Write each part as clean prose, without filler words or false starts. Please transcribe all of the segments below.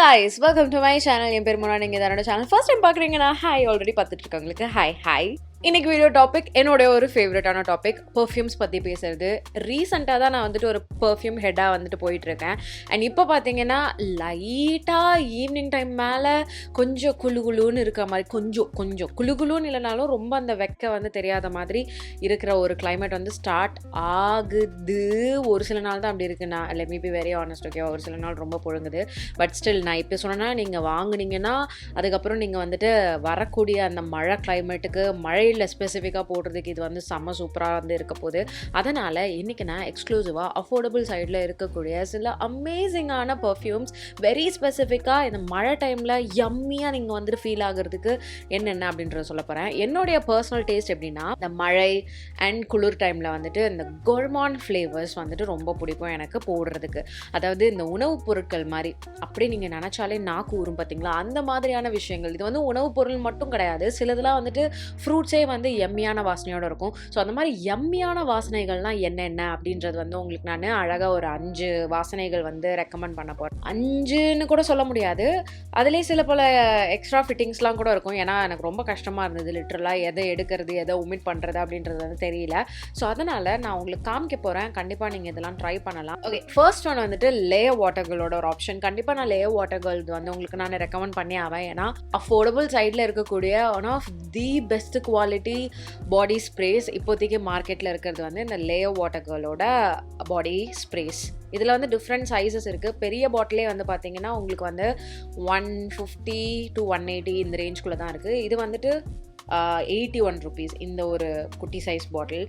guys, welcome to my channel. என் பேர் முன்னா, நீங்க என்னோட சேனல் ஃபர்ஸ்ட் டைம் பார்க்குறீங்கன்னா ஹாய், ஆல்ரெடி பார்த்துட்டு இருக்கவங்களுக்கு ஹாய். இன்னைக்கு வீடியோ டாபிக் என்னோட ஒரு ஃபேவரட்டான டாபிக், பெர்ஃப்யூம்ஸ் பற்றி பேசுறது. ரீசெண்டாக தான் நான் வந்துட்டு ஒரு பெர்ஃப்யூம் ஹெட்டாக வந்துட்டு போயிட்டுருக்கேன். அண்ட் இப்போ பார்த்தீங்கன்னா லைட்டாக ஈவினிங் டைம் மேலே கொஞ்சம் குளுன்னு இருக்கிற மாதிரி, கொஞ்சம் குளுன்னு இல்லைனாலும் ரொம்ப அந்த வெக்க வந்து தெரியாத மாதிரி இருக்கிற ஒரு கிளைமேட் வந்து ஸ்டார்ட் ஆகுது. ஒரு சில நாள் தான் அப்படி இருக்குண்ணா, let me be very honest, okay. ஒரு சில நாள் ரொம்ப புழுங்குது. பட் ஸ்டில் நான் இப்போ சொன்னேன்னா நீங்கள் வாங்குனீங்கன்னா அதுக்கப்புறம் நீங்கள் வந்துட்டு வரக்கூடிய அந்த மழை கிளைமேட்டுக்கு மழையில் ஸ்பெசிஃபிக்காக போடுறதுக்கு இது வந்து செம்ம சூப்பராக வந்து இருக்க போகுது. அதனால் இன்றைக்கி நான் எக்ஸ்க்ளூசிவாக அஃபோர்டபுள் சைடில் இருக்கக்கூடிய சில அமேசிங்கான பர்ஃப்யூம்ஸ், வெரி ஸ்பெசிஃபிக்காக இந்த மழை டைமில் யம்மியாக நீங்கள் வந்துட்டு ஃபீல் ஆகுறதுக்கு என்னென்ன அப்படின்றத சொல்ல போகிறேன். என்னுடைய பர்சனல் டேஸ்ட் எப்படின்னா, இந்த மழை அண்ட் குளிர் டைமில் வந்துட்டு இந்த கோர்மான் ஃப்ளேவர்ஸ் வந்துட்டு ரொம்ப பிடிக்கும் எனக்கு போடுறதுக்கு. அதாவது இந்த உணவுப் பொருட்கள் மாதிரி அப்படி நீங்கள் நினச்சாலே நாக்கு ஊறும் பார்த்தீங்களா, அந்த மாதிரியான விஷயங்கள். இது வந்து உணவுப் பொருள் மட்டும் கிடையாது, சிலதெல்லாம் வந்துட்டு ஃப்ரூட்ஸே வந்து எம்மியான வாசனையோடு இருக்கும். ஸோ அந்த மாதிரி எம்மியான வாசனைகள்லாம் என்னென்ன அப்படின்றது வந்து உங்களுக்கு நான் அழகாக ஒரு 5 வாசனைகள் வந்து ரெக்கமெண்ட் பண்ண போகிறேன். 5ன்னு கூட சொல்ல முடியாது, அதுலேயே சில பல எக்ஸ்ட்ரா ஃபிட்டிங்ஸ்லாம் கூட இருக்கும். ஏன்னா எனக்கு ரொம்ப கஷ்டமாக இருந்தது லிட்ரலாக எதை எடுக்கிறது எதை ஒமிட் பண்ணுறது அப்படின்றது வந்து தெரியல. ஸோ அதனால் நான் உங்களுக்கு காமிக்க போகிறேன். கண்டிப்பாக நீங்கள் இதெல்லாம் ட்ரை பண்ணலாம். ஓகே, ஃபர்ஸ்ட் ஒன் வந்துட்டு லேயர் வாட்டர்களோட ஒரு ஆப்ஷன். கண்டிப்பாக நான் லேயர் வாட்டர்கள் வந்து உங்களுக்கு நான் ரெக்கமெண்ட் பண்ணி ஆவேன். ஏன்னா அஃபோர்டபுள் சைடில் இருக்கக்கூடிய one of the best quality body sprays இப்போதைக்கு மார்க்கெட்டில் இருக்கிறது வந்து இந்த லேயர் வாட்டர்களோட பாடி ஸ்ப்ரேஸ். இதில் வந்து டிஃப்ரெண்ட் சைஸஸ் இருக்குது. பெரிய பாட்டிலே வந்து பார்த்தீங்கன்னா உங்களுக்கு வந்து 150 to 180 இந்த ரேஞ்சுக்குள்ளே தான் இருக்குது. இது வந்துட்டு 81 rupees இந்த ஒரு குட்டி சைஸ் பாட்டில்.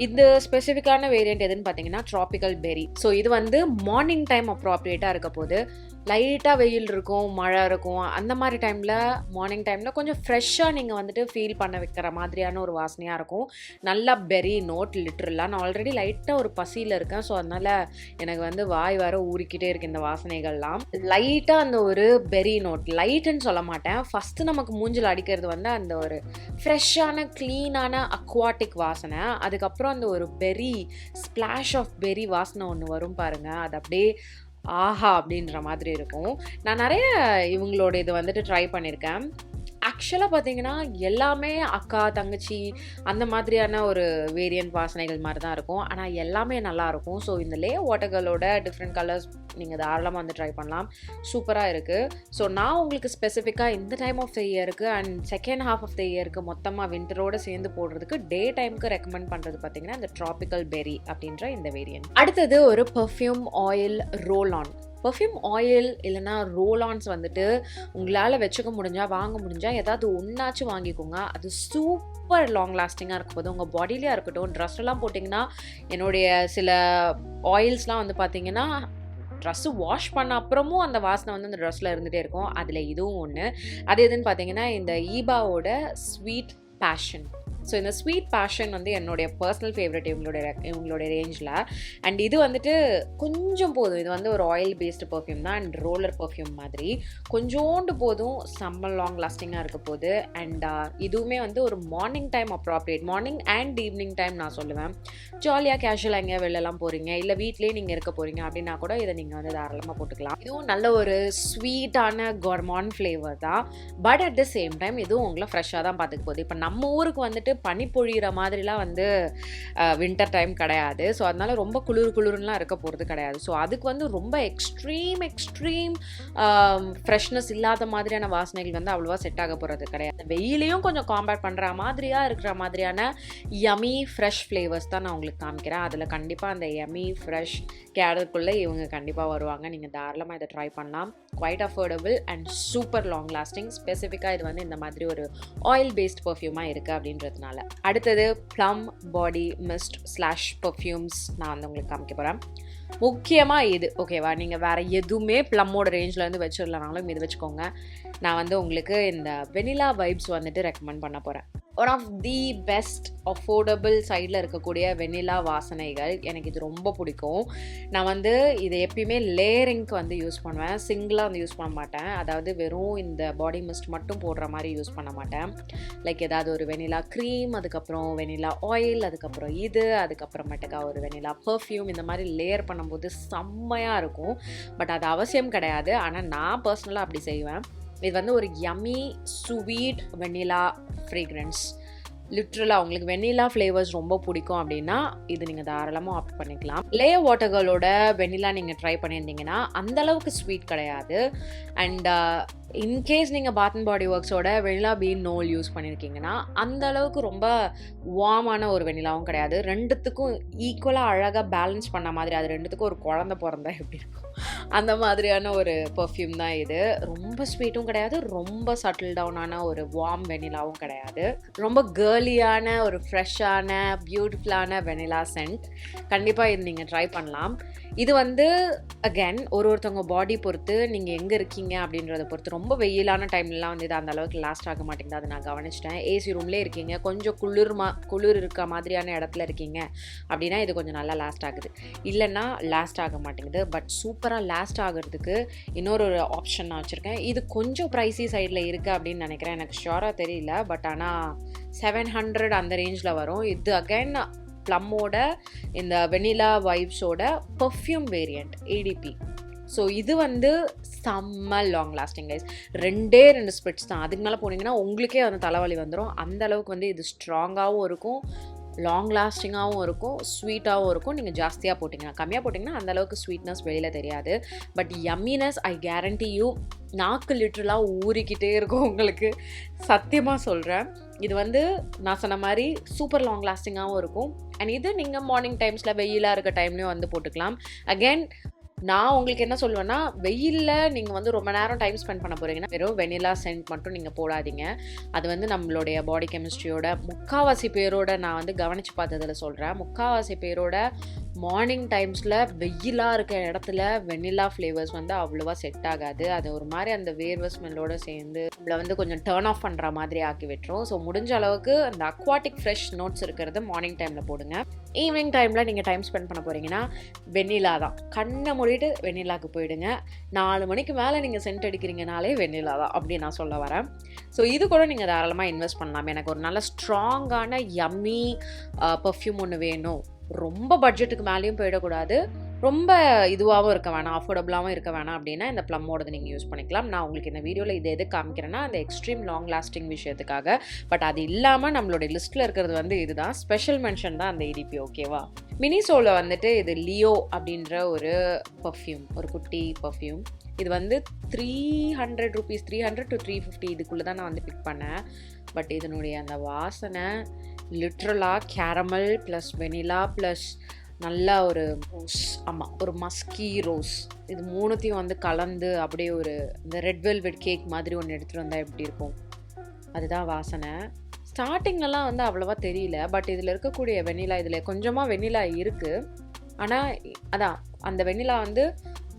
இந்த ஸ்பெசிஃபிக்கான வேரியண்ட் எதுன்னு பார்த்தீங்கன்னா ட்ராபிக்கல் பெரி. ஸோ இது வந்து மார்னிங் டைம் அப்ராப்ரியேட்டாக இருக்க போது. லைட்டாக வெயில் இருக்கும், மழை இருக்கும், அந்த மாதிரி டைமில் மார்னிங் டைமில் கொஞ்சம் ஃப்ரெஷ்ஷாக நீங்கள் வந்துட்டு ஃபீல் பண்ண வைக்கிற மாதிரியான ஒரு வாசனையாக இருக்கும். நல்லா பெரி நோட் லிட்ரலாக. நான் ஆல்ரெடி லைட்டாக ஒரு பசியில் இருக்கேன். ஸோ அதனால் எனக்கு வந்து வாய் வர ஊறிக்கிட்டே இருக்குது இந்த வாசனைகள்லாம். லைட்டாக அந்த ஒரு பெரி நோட், லைட்டுன்னு சொல்ல மாட்டேன், ஃபஸ்ட்டு நமக்கு மூஞ்சில் அடிக்கிறது வந்து அந்த ஒரு ஃப்ரெஷ்ஷான க்ளீனான அக்வாட்டிக் வாசனை. அதுக்கப்புறம் அந்த ஒரு பெரி ஸ்ப்ளாஷ் ஆஃப் பெரி வாசனை ஒன்று வரும் பாருங்கள், அது அப்படியே ஆஹா அப்படின்ற மாதிரி இருக்கும். நான் நிறைய இவங்களோட இது வந்துட்டு ட்ரை பண்ணியிருக்கேன். ஆக்சுவலாக பார்த்தீங்கன்னா எல்லாமே அக்கா தங்கச்சி அந்த மாதிரியான ஒரு வேரியன்ட் வாசனைகள் மாதிரி தான் இருக்கும். ஆனால் எல்லாமே நல்லாயிருக்கும். ஸோ இந்த லேயர் வாட்டர்களோட டிஃப்ரெண்ட் கலர்ஸ் நீங்கள் தாராளமாக வந்து ட்ரை பண்ணலாம். சூப்பராக இருக்குது. ஸோ நான் உங்களுக்கு ஸ்பெசிஃபிக்காக இந்த டைம் ஆஃப் த இயருக்கு and second half of the இயருக்கு மொத்தமாக வின்டரோடு சேர்ந்து போடுறதுக்கு டே டைமுக்கு ரெக்கமெண்ட் பண்ணுறது பார்த்தீங்கன்னா இந்த ட்ராபிக்கல் பெரி அப்படின்ற இந்த வேரியன்ட். அடுத்தது ஒரு perfume oil roll on. Perfume oil இல்லைனா ரோல்-ஆன்ஸ் வந்துட்டு உங்களால் வச்சுக்க முடிஞ்சால், வாங்க முடிஞ்சால் ஏதாவது ஒன்றாச்சும் வாங்கிக்கோங்க. அது சூப்பர் லாங் லாஸ்டிங்காக இருக்கும் போது உங்கள் பாடியிலே இருக்கட்டும். ட்ரெஸ்லாம் போட்டிங்கன்னா, என்னுடைய சில ஆயில்ஸ்லாம் வந்து பார்த்திங்கன்னா ட்ரெஸ்ஸு வாஷ் பண்ண அப்புறமும் அந்த வாசனை வந்து அந்த ட்ரெஸ்ஸில் இருந்துகிட்டே இருக்கும். அதில் இதுவும் ஒன்று. அது எதுன்னு பார்த்தீங்கன்னா இந்த ஈபாவோட ஸ்வீட் பேஷன். ஸோ இந்த ஸ்வீட் பேஷன் வந்து என்னுடைய பர்சனல் ஃபேவரட் இவங்களுடைய ரேஞ்சில். அண்ட் இது வந்துட்டு கொஞ்சம் போதும். இது வந்து ஒரு ஆயில் பேஸ்டு பர்ஃப்யூம் தான் அண்ட் ரோலர் பர்ஃப்யூம் மாதிரி. கொஞ்சோண்டு போதும், செம்ம லாங் லாஸ்டிங்காக இருக்க போகுது. அண்ட் இதுவுமே வந்து ஒரு morning time appropriate, morning and evening time நான் சொல்லுவேன். ஜாலியாக கேஷுவலாக எங்கேயா வெளிலலாம் போகிறீங்க, இல்லை வீட்லேயே நீங்கள் இருக்க போகிறீங்க அப்படின்னா கூட இதை நீங்கள் வந்து தாராளமாக போட்டுக்கலாம். இதுவும் நல்ல ஒரு ஸ்வீட்டான கோர்மான் ஃப்ளேவர் தான். But at the same time இதுவும் உங்களை ஃப்ரெஷ்ஷாக தான் பார்த்துக்க போகுது. இப்போ நம்ம ஊருக்கு வந்துட்டு பனி பொழிகிற மாதிரிலாம் வந்து வின்டர் டைம் கிடையாது. ஸோ அதனால ரொம்ப குளிர்லாம் இருக்க போகிறது கிடையாது. ஸோ அதுக்கு வந்து ரொம்ப எக்ஸ்ட்ரீம் ஃப்ரெஷ்னஸ் இல்லாத மாதிரியான வாசனைகள் வந்து அவ்வளோவா செட் ஆக போகிறது கிடையாது. வெயிலையும் கொஞ்சம் காம்பேட் பண்ணுற மாதிரியாக இருக்கிற மாதிரியான யமி ஃப்ரெஷ் ஃப்ளேவர்ஸ் தான் நான் உங்களுக்கு காமிக்கிறேன். அதில் கண்டிப்பாக அந்த யமி ஃப்ரெஷ் கேடருக்குள்ளே இவங்க கண்டிப்பாக வருவாங்க. நீங்கள் தாராளமாக இதை ட்ரை பண்ணலாம். Quite affordable and super long lasting. ஸ்பெசிஃபிக்காக இது வந்து இந்த மாதிரி ஒரு ஆயில் பேஸ்ட் பர்ஃப்யூமாக இருக்குது அப்படின்றதுனால. அடுத்தது ப்ளம் பாடி மிஸ்ட் ஸ்லாஷ் பர்ஃப்யூம்ஸ் நான் வந்து உங்களுக்கு காமிக்க போகிறேன். முக்கியமாக இது ஓகேவா, நீங்கள் வேறு எதுவுமே ப்ளம்மோட ரேஞ்சில் வந்து வச்சிடலனாலும் இது வச்சுக்கோங்க. நான் வந்து உங்களுக்கு இந்த வெனிலா வைப்ஸ் வந்துட்டு ரெக்கமெண்ட் பண்ண போகிறேன். One of the best affordable சைடில் இருக்கக்கூடிய வெண்ணிலா வாசனைகள். எனக்கு இது ரொம்ப பிடிக்கும். நான் வந்து இதை எப்பயுமே லேயரிங்க்கு வந்து யூஸ் பண்ணுவேன், சிங்கிளாக வந்து யூஸ் பண்ண மாட்டேன். அதாவது வெறும் இந்த பாடி மிஸ்ட் மட்டும் போடுற மாதிரி யூஸ் பண்ண மாட்டேன். லைக் ஏதாவது ஒரு வெண்ணிலா க்ரீம், அதுக்கப்புறம் வெண்ணிலா ஆயில், அதுக்கப்புறம் அதுக்கப்புறமேட்டுக்கா ஒரு வெண்ணிலா பர்ஃப்யூம், இந்த மாதிரி லேயர் பண்ணும்போது செம்மையாக இருக்கும். பட் அது அவசியம் கிடையாது, ஆனால் நான் பர்சனலாக அப்படி செய்வேன். இது வந்து ஒரு யம்மி ஸ்வீட் வெண்ணிலா ஃப்ரேக்ரன்ஸ். லிட்ரலாக உங்களுக்கு வெண்ணிலா ஃப்ளேவர்ஸ் ரொம்ப பிடிக்கும் அப்படின்னா இது நீங்கள் தாராளமாக ஆப்ட் பண்ணிக்கலாம். லேயர் வாட்டர்களோட வெண்ணிலா நீங்கள் ட்ரை பண்ணியிருந்தீங்கன்னா அந்தளவுக்கு ஸ்வீட் கிடையாது. அண்ட் இன்கேஸ் நீங்கள் பாத் அண்ட் பாடி ஒர்க்ஸோட வெண்ணிலா பீன் நோல் யூஸ் பண்ணியிருக்கீங்கன்னா அந்த அளவுக்கு ரொம்ப வார்மான ஒரு வெண்ணிலாவும் கிடையாது. ரெண்டுத்துக்கும் ஈக்குவலாக அழகாக பேலன்ஸ் பண்ண மாதிரி, அது ரெண்டுத்துக்கும் ஒரு குழந்தை பிறந்தா எப்படி இருக்கும் அந்த மாதிரியான ஒரு பர்ஃப்யூம் தான் இது. ரொம்ப ஸ்வீட்டும் கிடையாது, ரொம்ப சட்டில் டவுனான ஒரு வார்ம் வெண்ணிலாவும் கிடையாது. ரொம்ப கேர்லியான ஒரு ஃப்ரெஷ்ஷான பியூட்டிஃபுல்லான வெண்ணிலா சென்ட். கண்டிப்பாக இது நீங்கள் ட்ரை பண்ணலாம். இது வந்து அகேன் ஒருத்தவங்க பாடி பொறுத்து, நீங்கள் எங்கே இருக்கீங்க அப்படின்றத பொறுத்து. ரொம்ப வெயிலான டைம்லலாம் வந்து இது அந்த அளவுக்கு லாஸ்ட் ஆக மாட்டேங்குது, அதை நான் கவனிச்சிட்டேன். ஏசி ரூம்லேயே இருக்கீங்க, கொஞ்சம் குளிர் இருக்க மாதிரியான இடத்துல இருக்கீங்க அப்படின்னா இது கொஞ்சம் நல்லா லாஸ்ட் ஆகுது. இல்லைன்னா லாஸ்ட் ஆக மாட்டேங்குது. பட் சூப்பராக லாஸ்ட் ஆகிறதுக்கு இன்னொரு ஆப்ஷன் நான் வச்சுருக்கேன். இது கொஞ்சம் ப்ரைஸி சைடில் இருக்குது அப்படின்னு நினைக்கிறேன், எனக்கு ஷியோராக தெரியல. பட் ஆனால் 700 அந்த ரேஞ்சில் வரும். இது அகேன் ப்ளம்மோட இந்த வெனிலா வைப்ஸோட பர்ஃப்யூம் வேரியண்ட் ஏடிபி. ஸோ இது வந்து செம்ம லாங் லாஸ்டிங் கைஸ். 2 ஸ்பிரிட்ஸ் தான், அதுக்கு மேலே போனீங்கன்னா உங்களுக்கே வந்து தலைவலி வந்துடும். அந்த அளவுக்கு வந்து இது ஸ்ட்ராங்காகவும் இருக்கும், லாங் லாஸ்டிங்காகவும் இருக்கும், ஸ்வீட்டாகவும் இருக்கும். நீங்கள் ஜாஸ்தியாக போட்டிங்கன்னா, கம்மியாக போட்டிங்கன்னா அந்தளவுக்கு ஸ்வீட்னஸ் வெளியில் தெரியாது. பட் யம்மினஸ் ஐ கேரண்டி யூ, நாக்கு லிட்டரலாக ஊறிக்கிட்டே இருக்கும் உங்களுக்கு, சத்தியமாக சொல்கிறேன். இது வந்து நான் சொன்ன மாதிரி சூப்பர் லாங் லாஸ்டிங்காகவும் இருக்கும். அண்ட் இது நீங்கள் மார்னிங் டைம்ஸில் வெயிலாக இருக்க டைம்லேயும் வந்து போட்டுக்கலாம். அகெயின் நான் உங்களுக்கு என்ன சொல்லுவேன்னா, வெயிலில் நீங்கள் வந்து ரொம்ப நேரம் டைம் ஸ்பெண்ட் பண்ண போகிறீங்கன்னா வெறும் வெனிலா சென்ட் மட்டும் நீங்கள் போடாதீங்க. அது வந்து நம்மளுடைய பாடி கெமிஸ்ட்ரியோட முக்கால்வாசி பேரோட நான் வந்து கவனித்து பார்த்ததில் சொல்கிறேன், முக்கால்வாசி பேரோட மார்னிங் டைம்ஸில் வெயிலாக இருக்க இடத்துல வெனிலா ஃப்ளேவர்ஸ் வந்து அவ்வளோவா செட் ஆகாது. அது ஒரு மாதிரி அந்த வேர்வை ஸ்மெல்லோடு சேர்ந்து நம்மளை வந்து கொஞ்சம் டர்ன் ஆஃப் பண்ணுற மாதிரி ஆக்கி விட்டுரும். ஸோ முடிஞ்ச அளவுக்கு அந்த அக்வாட்டிக் ஃப்ரெஷ் நோட்ஸ் இருக்கிறது மார்னிங் டைமில் போடுங்க. ஈவினிங் டைமில் நீங்கள் டைம் ஸ்பெண்ட் பண்ண போகிறீங்கன்னா வெண்ணிலா தான், கண்ணை மூடிட்டு வெண்ணிலாவுக்கு போயிடுங்க. 4 மணிக்கு மேலே நீங்கள் சென்ட் அடிக்கிறீங்கனாலே வெண்ணிலா தான் அப்படி நான் சொல்ல வரேன். ஸோ இது கூட நீங்கள் தாராளமாக இன்வெஸ்ட் பண்ணலாம். எனக்கு ஒரு நல்ல ஸ்ட்ராங்கான யம்மி பர்ஃப்யூம் ஒன்று வேணும், ரொம்ப பட்ஜெட்டுக்கு மேலேயும் போயிடக்கூடாது, ரொம்ப இதுவாகவும் இருக்க வேணாம், அஃபோர்டபுளாகவும் இருக்க வேணாம் அப்படின்னா இந்த ப்ளம்மோடது நீங்கள் யூஸ் பண்ணிக்கலாம். நான் உங்களுக்கு இந்த வீடியோவில் இது எது காமிக்கிறேன்னா அந்த எக்ஸ்ட்ரீம் லாங் லாஸ்டிங் விஷயத்துக்காக. பட் அது இல்லாமல் நம்மளுடைய லிஸ்ட்டில் இருக்கிறது வந்து இதுதான், ஸ்பெஷல் மென்ஷன் தான் அந்த EDP. ஓகேவா? மினிசோவில் வந்துட்டு இது லியோ அப்படின்ற ஒரு பர்ஃப்யூம், ஒரு குட்டி பர்ஃப்யூம். இது வந்து 300 ரூபீஸ், 300 to 350 இதுக்குள்ளே தான் நான் வந்து பிக் பண்ணேன். பட் இதனுடைய அந்த வாசனை லிட்ரலாக கேரமல் ப்ளஸ் வெனிலா ப்ளஸ் நல்லா ஒரு ரோஸ், ஆமாம் ஒரு மஸ்கி ரோஸ், இது மூணுத்தையும் வந்து கலந்து அப்படியே ஒரு இந்த ரெட் வெல்வெட் கேக் மாதிரி ஒன்று எடுத்துகிட்டு வந்தால் எப்படி இருக்கும், அதுதான் வாசனை. ஸ்டார்டிங்லலாம் வந்து அவ்வளோவா தெரியல. பட் இதில் இருக்கக்கூடிய வெண்ணிலா, இதில் கொஞ்சமாக வெண்ணிலா இருக்குது, ஆனால் அதான் அந்த வெண்ணிலா வந்து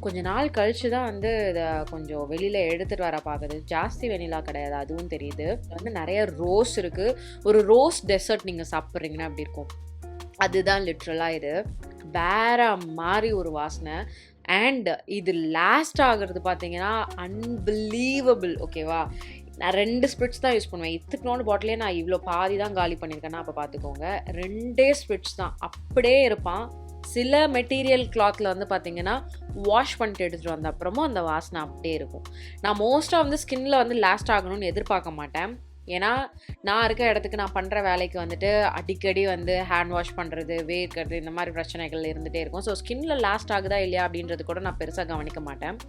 கொஞ்ச நாள் கழிச்சு தான் வந்து இதை கொஞ்சம் வெளியில் எடுத்துகிட்டு வர பார்க்குது. ஜாஸ்தி வெண்ணிலா கிடையாது, அதுவும் தெரியுது. வந்து நிறைய ரோஸ் இருக்குது. ஒரு ரோஸ் டெசர்ட் நீங்கள் சாப்பிட்றீங்கன்னா அப்படி இருக்கும், அதுதான் லிட்ரலாக இது. வேற மாதிரி ஒரு வாசனை. அண்ட் இது லாஸ்ட் ஆகுறது பார்த்தீங்கன்னா அன்பிலீவபிள். ஓகேவா? நான் 2 ஸ்பிரிட்ஸ் தான் யூஸ் பண்ணுவேன். இத்துக்குனோட பாட்டிலே நான் இவ்வளோ பாதி தான் காலி பண்ணியிருக்கேன்னா அப்போ பார்த்துக்கோங்க. 2 ஸ்பிரிட்ஸ் தான், அப்படியே இருப்பான். சில மெட்டீரியல் கிளாத்தில் வந்து பார்த்தீங்கன்னா வாஷ் பண்ணிட்டு எடுத்துகிட்டு வந்த அப்புறமும் அந்த வாசனை அப்படியே இருக்கும். நான் மோஸ்ட்டாக வந்து ஸ்கின்னில் வந்து லாஸ்ட் ஆகணும்னு எதிர்பார்க்க மாட்டேன். ஏன்னா நான் இருக்க இடத்துக்கு நான் பண்ணுற வேலைக்கு வந்துட்டு அடிக்கடி வந்து ஹேண்ட் வாஷ் பண்ணுறது, வேர்க்கிறது, இந்த மாதிரி பிரச்சனைகள் இருந்துகிட்டே இருக்கும். ஸோ ஸ்கின்னில் லாஸ்ட் ஆகுதா இல்லையா அப்படின்றது கூட நான் பெருசாக கவனிக்க மாட்டேன்.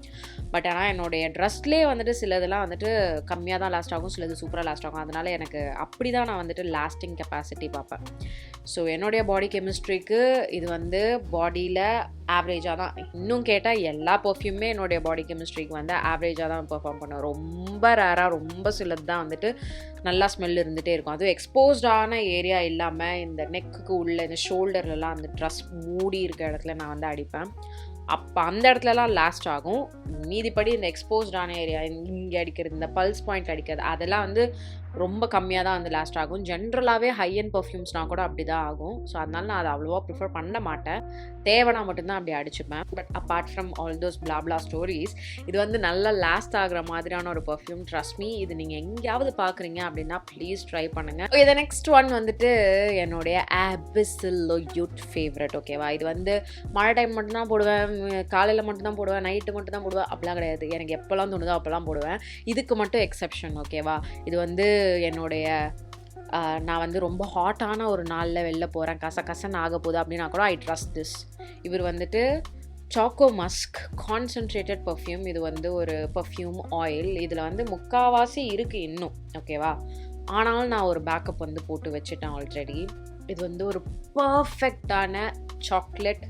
பட் ஆனால் என்னுடைய ட்ரெஸ்லேயே வந்துட்டு சிலதெல்லாம் வந்துட்டு கம்மியாக தான் லாஸ்ட் ஆகும், சிலது சூப்பராக லாஸ்ட் ஆகும். அதனால் எனக்கு அப்படி தான் நான் வந்துட்டு லாஸ்டிங் கெப்பாசிட்டி பார்ப்பேன். ஸோ என்னுடைய பாடி கெமிஸ்ட்ரிக்கு இது வந்து பாடியில் ஆவரேஜாக தான், இன்னும் கேட்டால் எல்லா பர்ஃப்யூமே என்னுடைய பாடி கெமிஸ்ட்ரிக்கு வந்து ஆவரேஜாக தான் பெர்ஃபார்ம் பண்ணுவேன். ரொம்ப ரேராக ரொம்ப சிலது தான் வந்துட்டு நல்லா ஸ்மெல் இருந்துகிட்டே இருக்கும். அதுவும் எக்ஸ்போஸ்டான ஏரியா இல்லாமல் இந்த நெக்குக்கு உள்ள இந்த ஷோல்டர்லலாம் அந்த ட்ரெஸ் மூடி இருக்க இடத்துல நான் வந்து அடிப்பேன். அப்போ அந்த இடத்துலலாம் லாஸ்ட் ஆகும். மீதிப்படி இந்த எக்ஸ்போஸ்டான ஏரியா இங்கே அடிக்கிறது, இந்த பல்ஸ் பாயிண்ட் அடிக்கிறது, அதெல்லாம் வந்து ரொம்ப கம்மியாக தான் வந்து லாஸ்ட் ஆகும். ஜென்ரலாகவே ஹை அண்ட் பர்ஃப்யூம்ஸ்னால் கூட அப்படி தான் ஆகும். ஸோ அதனால நான் அதை அவ்வளோவா ப்ரிஃபர் பண்ண மாட்டேன். தேவைனா மட்டும்தான் அப்படி அடிச்சுப்பேன். But apart from all those blah stories, இது வந்து நல்லா லாஸ்ட் ஆகிற மாதிரியான ஒரு பர்ஃப்யூம். ட்ரஸ்ட் மீ, இது நீங்கள் எங்கேயாவது பார்க்குறீங்க அப்படின்னா ப்ளீஸ் ட்ரை பண்ணுங்கள். இதை நெக்ஸ்ட் ஒன் வந்துட்டு என்னுடைய அபிசல்யூட் ஃபேவரட். ஓகேவா, இது வந்து மழை டைம் மட்டும்தான் போடுவேன், காலையில் மட்டும்தான் போடுவேன், நைட்டு மட்டும் தான் போடுவேன் அப்படிலாம் கிடையாது. எனக்கு எப்போல்லாம் தோணுதோ அப்போல்லாம் போடுவேன். இதுக்கு மட்டும் எக்ஸெப்ஷன். ஓகேவா, இது வந்து என்னுடைய நான் வந்து ரொம்ப ஹாட்டான ஒரு நாளில் வெளில போகிறேன், கசன்னு ஆக போகுது அப்படின்னா கூட ஐ ட்ரஸ்ட் திஸ். இவர் வந்துட்டு சாக்கோ மஸ்க் கான்சன்ட்ரேட்டட் பர்ஃப்யூம். இது வந்து ஒரு பர்ஃப்யூம் ஆயில். இதில் வந்து முக்கால்வாசி இருக்குது இன்னும். ஓகேவா, ஆனாலும் நான் ஒரு பேக்கப் வந்து போட்டு வச்சுட்டேன் ஆல்ரெடி. இது வந்து ஒரு பர்ஃபெக்டான சாக்லேட்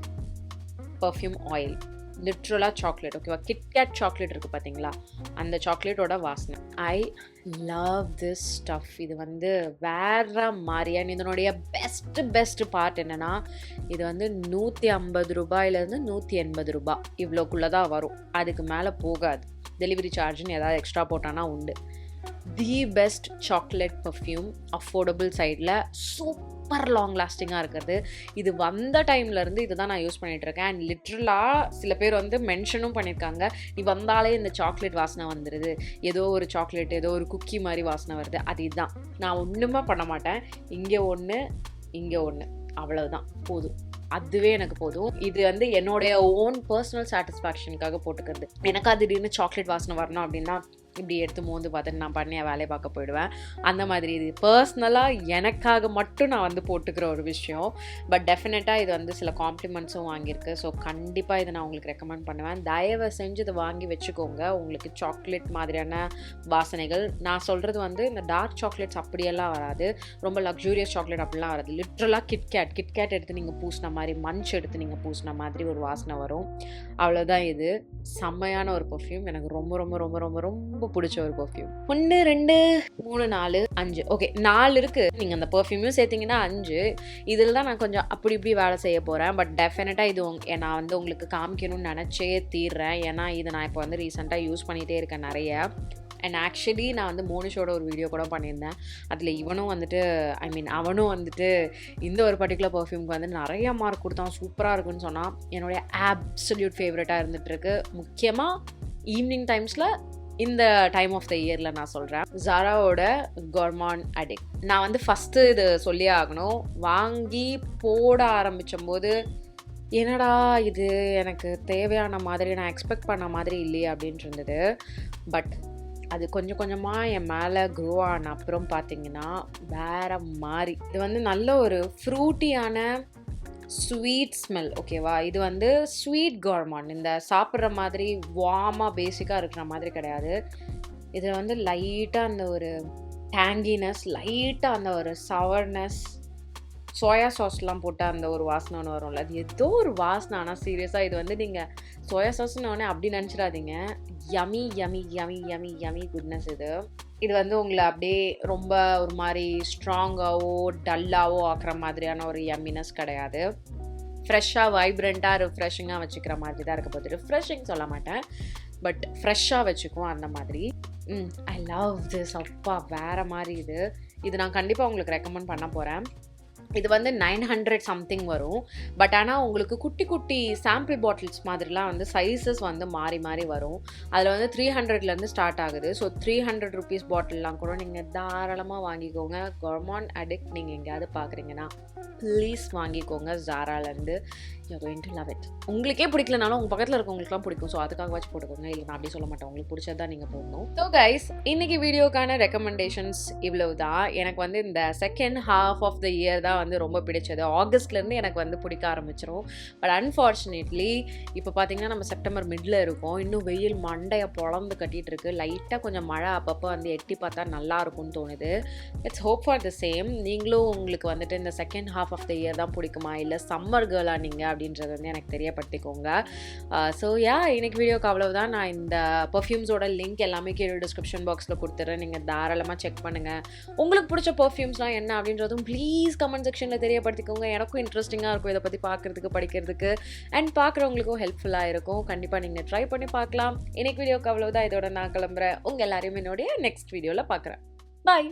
பர்ஃப்யூம் ஆயில். லிட்ரலாக சாக்லேட். ஓகேவா, கிட்கேட் சாக்லேட் இருக்குது பார்த்தீங்களா, அந்த சாக்லேட்டோட வாசனை. I love this stuff. இது வந்து வேற மாதிரியான. இதனுடைய பெஸ்ட் பார்ட் என்னென்னா, இது வந்து 150 ரூபாயிலேருந்து 180 ரூபாய் இவ்வளோக்குள்ளே தான் வரும். அதுக்கு மேலே போகாது. டெலிவரி சார்ஜ்னு ஏதாவது எக்ஸ்ட்ரா போட்டானா உண்டு. The best chocolate perfume, affordable சைடில், சூப்பர் லாங் லாஸ்டிங்காக இருக்கிறது. இது வந்த டைம்லேருந்து இது தான் நான் யூஸ் பண்ணிகிட்ருக்கேன். அண்ட் லிட்ரலாக சில பேர் வந்து மென்ஷனும் பண்ணியிருக்காங்க, நீ வந்தாலே இந்த சாக்லேட் வாசனை வந்துடுது, ஏதோ ஒரு சாக்லேட், ஏதோ ஒரு குக்கி மாதிரி வாசனை வருது. அது இதுதான். நான் ஒன்றுமே பண்ண மாட்டேன். இங்கே ஒன்று, இங்கே ஒன்று, அவ்வளவுதான், போதும். அதுவே எனக்கு போதும். இது வந்து என்னுடைய ஓன் பர்சனல் சாட்டிஸ்ஃபேக்ஷனுக்காக போட்டுக்கிறது. எனக்கு அது திடீர்னு சாக்லேட் வாசனை வரணும் அப்படின்னா இப்படி எடுத்து மோந்து பார்த்துட்டு நான் பண்ணி வேலையை பார்க்க போயிடுவேன். அந்த மாதிரி இது பர்சனலாக எனக்காக மட்டும் நான் வந்து போட்டுக்கிற ஒரு விஷயம். பட் டெஃபினட்டாக இது வந்து சில காம்ப்ளிமெண்ட்ஸும் வாங்கியிருக்கு. ஸோ கண்டிப்பாக இதை நான் உங்களுக்கு ரெக்கமெண்ட் பண்ணுவேன். தயவு செஞ்சு இதை வாங்கி வச்சுக்கோங்க. உங்களுக்கு சாக்லேட் மாதிரியான வாசனைகள், நான் சொல்கிறது வந்து இந்த டார்க் சாக்லேட்ஸ் அப்படியெல்லாம் வராது, ரொம்ப லக்ஸூரியஸ் சாக்லேட் அப்படிலாம் வராது. லிட்ரலாக கிட்கேட் எடுத்து நீங்கள் பூசின மாதிரி, மஞ்ச் எடுத்து நீங்கள் பூசின மாதிரி ஒரு வாசனை வரும். அவ்வளோதான். இது செம்மையான ஒரு பர்ஃப்யூம். எனக்கு ரொம்ப ரொம்ப ரொம்ப ரொம்ப ரொம்ப பிடிச்ச ஒரு பர்ஃப்யூம். 1 2 3 4 5 ஓகே 4 இருக்கு. நீங்கள் அந்த பர்ஃப்யூமையும் சேர்த்திங்கன்னா 5. இதில் தான் நான் கொஞ்சம் அப்படி இப்படி வேலை செய்ய போகிறேன். பட் டெஃபினட்டாக இது நான் வந்து உங்களுக்கு காமிக்கணும்னு நினச்சே தீர்றேன். ஏன்னா இது நான் இப்போ வந்து ரீசெண்டாக யூஸ் பண்ணிகிட்டே இருக்கேன் நிறைய. அண்ட் ஆக்சுவலி நான் வந்து மோனிஷோட ஒரு வீடியோ கூட பண்ணியிருந்தேன். அதில் இவனும் வந்துட்டு அவனும் வந்துட்டு இந்த ஒரு பர்டிகுலர் பர்ஃப்யூம்க்கு வந்து நிறைய மார்க் கொடுத்தான், சூப்பராக இருக்குன்னு சொன்னான். என்னுடைய அப்சல்யூட் ஃபேவரட்டாக இருந்துகிட்ருக்கு. முக்கியமாக ஈவினிங் டைம்ஸில், இந்த டைம் ஆஃப் த இயரில் நான் சொல்கிறேன். ஜாராவோட கார்மான் அடிக்ட். நான் வந்து ஃபஸ்ட்டு இது சொல்லியே ஆகணும். வாங்கி போட ஆரம்பித்தபோது என்னடா இது எனக்கு தேவையான மாதிரி, நான் எக்ஸ்பெக்ட் பண்ண மாதிரி இல்லையே அப்படின்ட்டு இருந்தது. பட் அது கொஞ்சம் கொஞ்சமாக என் மேலே க்ரோ ஆன அப்புறம் பார்த்தீங்கன்னா வேறு மாதிரி. இது வந்து நல்ல ஒரு ஃப்ரூட்டியான ஸ்வீட் ஸ்மெல். ஓகேவா, இது வந்து ஸ்வீட் கார்மான். இந்த சாப்பிட்ற மாதிரி வார்மாக பேசிக்காக இருக்கிற மாதிரி கிடையாது. இதில் வந்து லைட்டாக அந்த ஒரு டேங்கினஸ், லைட்டாக அந்த ஒரு சவர்னஸ், சோயா சாஸ்லாம் போட்டால் அந்த ஒரு வாசனை ஒன்று வரும்ல, அது ஏதோ ஒரு வாசனை. ஆனால் சீரியஸாக இது வந்து நீங்கள் சோயா சாஸ்ன்னு அப்படி நினச்சிடாதீங்க. Yummy yummy yummy yummy yummy goodness. இது வந்து உங்களை அப்படியே ரொம்ப ஒரு மாதிரி ஸ்ட்ராங்காகவோ டல்லாவோ ஆக்குற மாதிரியான ஒரு யம்மினஸ் கிடையாது. ஃப்ரெஷ்ஷாக வைப்ரண்ட்டாக ரிஃப்ரெஷிங்காக வச்சுக்கிற மாதிரி தான் இருக்க போகுது. ரிஃப்ரெஷிங் சொல்ல மாட்டேன், பட் ஃப்ரெஷ்ஷாக வச்சுக்குவோம் அந்த மாதிரி. I love this. அப்பா வேறு மாதிரி. இது நான் கண்டிப்பாக உங்களுக்கு ரெக்கமெண்ட் பண்ண போகிறேன். இது வந்து 900 சம்திங் வரும். பட் ஆனால் உங்களுக்கு குட்டி குட்டி சாம்பிள் பாட்டில்ஸ் மாதிரிலாம் வந்து சைஸஸ் வந்து மாறி மாறி வரும். அதில் வந்து 300லேருந்து ஸ்டார்ட் ஆகுது. ஸோ 300 ருபீஸ் பாட்டில்லாம் கூட நீங்கள் தாராளமாக வாங்கிக்கோங்க. கார்மான் அடிக்ட் நீங்கள் எங்கேயாவது பார்க்குறீங்கன்னா ப்ளீஸ் வாங்கிக்கோங்க. ஜாராலேருந்து. You going to love it. உங்களுக்கே பிடிக்கலனாலும் உங்கள் பக்கத்தில் இருக்கவங்களுக்குலாம் பிடிக்கும். ஸோ அதுக்காக வச்சு போட்டுக்கோங்க. இல்லை நான் அப்படி சொல்ல மாட்டேன், உங்களுக்கு பிடிச்சதான் நீங்கள் போடணும். ஸோ கைஸ், இன்றைக்கி வீடியோக்கான ரெக்கமெண்டேஷன்ஸ் இவ்வளவு தான். எனக்கு வந்து இந்த second half of the year தான் வந்து ரொம்ப பிடிச்சது. ஆகஸ்ட்லேருந்து எனக்கு வந்து பிடிக்க ஆரம்பிச்சிடும். பட் அன்ஃபார்ச்சுனேட்லி இப்போ பார்த்தீங்கன்னா நம்ம செப்டம்பர் மிடில் இருக்கோம். இன்னும் வெயில் மண்டையை பொழந்து கட்டிகிட்டு இருக்கு. லைட்டாக கொஞ்சம் மழை அப்பப்போ வந்து எட்டி பார்த்தா நல்லா இருக்கும்னு தோணுது. It's hope for the same. நீங்களும் உங்களுக்கு வந்துட்டு இந்த second half of the year தான் பிடிக்குமா, இல்லை சம்மர் கேர்ளாக நீங்கள் அப்படின்றது வந்து எனக்கு தெரியப்படுத்திக்கோங்க. ஸோ இன்னைக்கு வீடியோக்கு அவ்வளவுதான். நான் இந்த பர்ஃப்யூம்ஸோட லிங்க் எல்லாமே கீழே டிஸ்கிரிப்ஷன் பாக்ஸில் கொடுத்துட்றேன். நீங்கள் தாராளமாக செக் பண்ணுங்கள். உங்களுக்கு பிடிச்ச பர்ஃப்யூம்ஸ்லாம் என்ன அப்படின்றதும் ப்ளீஸ் கமெண்ட் செக்ஷனில் தெரியப்படுத்திக்கோங்க. எனக்கும் இன்ட்ரெஸ்டிங்காக இருக்கும் இதை பற்றி பார்க்குறதுக்கு, படிக்கிறதுக்கு, அண்ட் பார்க்குறவங்களுக்கும் ஹெல்ப்ஃபுல்லாக இருக்கும். கண்டிப்பாக நீங்கள் ட்ரை பண்ணி பார்க்கலாம். இன்னைக்கு வீடியோக்கு அவ்வளவுதான். இதோட நான் கிளம்புறேன். உங்கள் எல்லாரையும் என்னுடைய நெக்ஸ்ட் வீடியோவில் பார்க்குறேன். பாய்.